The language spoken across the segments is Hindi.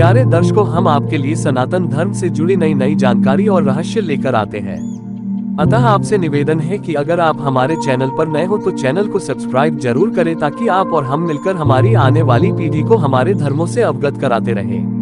प्यारे दर्शकों, हम आपके लिए सनातन धर्म से जुड़ी नई जानकारी और रहस्य लेकर आते हैं। अतः आपसे निवेदन है कि अगर आप हमारे चैनल पर नए हो तो चैनल को सब्सक्राइब जरूर करें, ताकि आप और हम मिलकर हमारी आने वाली पीढ़ी को हमारे धर्मों से अवगत कराते रहें।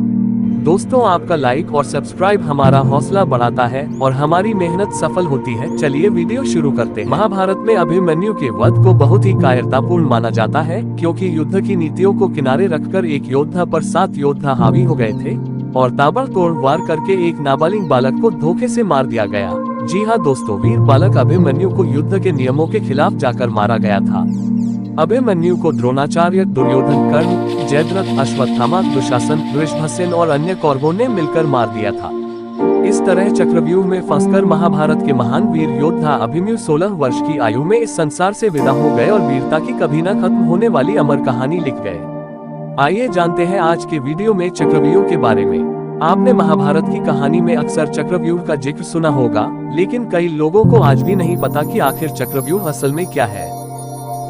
दोस्तों, आपका लाइक और सब्सक्राइब हमारा हौसला बढ़ाता है और हमारी मेहनत सफल होती है। चलिए वीडियो शुरू करते हैं। महाभारत में अभिमन्यु के वध को बहुत ही कायरतापूर्ण माना जाता है, क्योंकि युद्ध की नीतियों को किनारे रखकर एक योद्धा पर 7 योद्धा हावी हो गए थे और ताबड़तोड़ वार करके एक नाबालिग बालक को धोखे से मार दिया गया। जी हाँ दोस्तों, वीर बालक अभिमन्यु को युद्ध के नियमों के खिलाफ जाकर मारा गया था। अभिमन्यु को द्रोणाचार्य, दुर्योधन, कर्ण, जयद्रथ, अश्वत्थामा, दुशासन, वृषभसेन और अन्य कौरवों ने मिलकर मार दिया था। इस तरह चक्रव्यूह में फंसकर महाभारत के महान वीर योद्धा अभिमन्यु 16 वर्ष की आयु में इस संसार से विदा हो गए और वीरता की कभी न खत्म होने वाली अमर कहानी लिख गए। आइए जानते हैं आज के वीडियो में चक्रव्यूह के बारे में। आपने महाभारत की कहानी में अक्सर चक्रव्यूह का जिक्र सुना होगा, लेकिन कई लोगों को आज भी नहीं पता कि आखिर चक्रव्यूह असल में क्या है।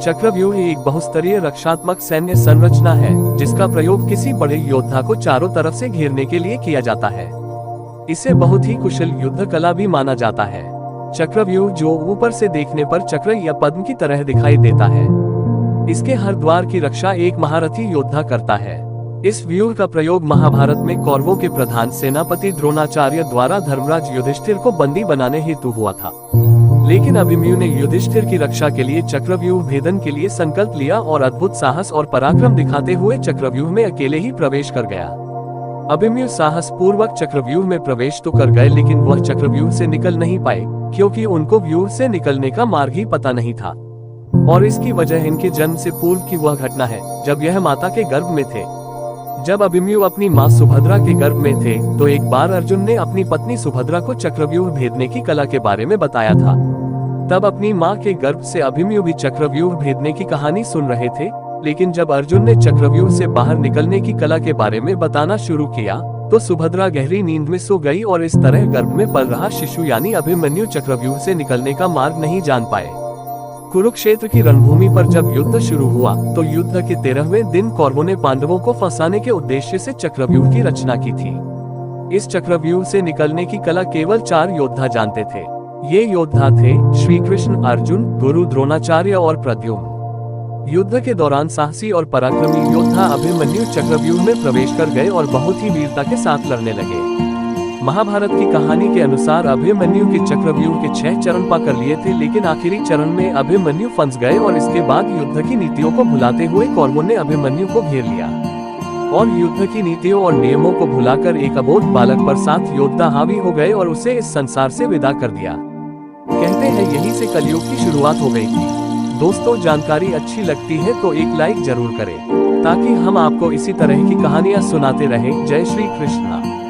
चक्रव्यूह एक बहुस्तरीय रक्षात्मक सैन्य संरचना है, जिसका प्रयोग किसी बड़े योद्धा को चारों तरफ से घेरने के लिए किया जाता है। इसे बहुत ही कुशल युद्ध कला भी माना जाता है। चक्रव्यूह जो ऊपर से देखने पर चक्र या पद्म की तरह दिखाई देता है, इसके हर द्वार की रक्षा एक महारथी योद्धा करता है। इस व्यूह का प्रयोग महाभारत में कौरवों के प्रधान सेनापति द्रोणाचार्य द्वारा धर्मराज युधिष्ठिर को बंदी बनाने हेतु हुआ था। लेकिन अभिमन्यु ने युधिष्ठिर की रक्षा के लिए चक्रव्यूह भेदन के लिए संकल्प लिया और अद्भुत साहस और पराक्रम दिखाते हुए चक्रव्यूह में अकेले ही प्रवेश कर गया। अभिमन्यु साहस पूर्वक चक्रव्यूह में प्रवेश तो कर गए, लेकिन वह चक्रव्यूह से निकल नहीं पाए, क्योंकि उनको व्यूह से निकलने का मार्ग ही पता नहीं था। और इसकी वजह इनके जन्म से पूर्व की वह घटना है, जब यह माता के गर्भ में थे। जब अभिमन्यु अपनी मां सुभद्रा के गर्भ में थे, तो एक बार अर्जुन ने अपनी पत्नी सुभद्रा को चक्रव्यूह भेदने की कला के बारे में बताया था। तब अपनी मां के गर्भ से अभिमन्यु भी चक्रव्यूह भेदने की कहानी सुन रहे थे, लेकिन जब अर्जुन ने चक्रव्यूह से बाहर निकलने की कला के बारे में बताना शुरू किया, तो सुभद्रा गहरी नींद में सो गई और इस तरह गर्भ में पल रहा शिशु यानी अभिमन्यु चक्रव्यूह से निकलने का मार्ग नहीं जान पाए। कुरुक्षेत्र की रणभूमि पर जब युद्ध शुरू हुआ, तो युद्ध के 13वें दिन कौरवों ने पांडवों को फंसाने के उद्देश्य से चक्रव्यूह की रचना की थी। इस चक्रव्यूह से निकलने की कला केवल 4 योद्धा जानते थे। ये योद्धा थे श्री कृष्ण, अर्जुन, गुरु द्रोणाचार्य और प्रद्युम्न। युद्ध के दौरान साहसी और पराक्रमी योद्धा अभिमन्यु चक्रव्यूह में प्रवेश कर गए और बहुत ही वीरता के साथ लड़ने लगे। महाभारत की कहानी के अनुसार अभिमन्यु के चक्रव्यूह के 6 चरण पा कर लिए थे, लेकिन आखिरी चरण में अभिमन्यु फंस गए और इसके बाद युद्ध की नीतियों को भुलाते हुए कौरवों ने अभिमन्यु को घेर लिया और युद्ध की नीतियों और नियमों को भुलाकर एक अबोध बालक पर 7 योद्धा हावी हो गए और उसे इस संसार से विदा कर दिया। कहते हैं यहीं से कलयुग की शुरुआत हो गई थी। दोस्तों, जानकारी अच्छी लगती है तो एक लाइक जरूर करें, ताकि हम आपको इसी तरह की कहानियां सुनाते रहें। जय श्री कृष्ण।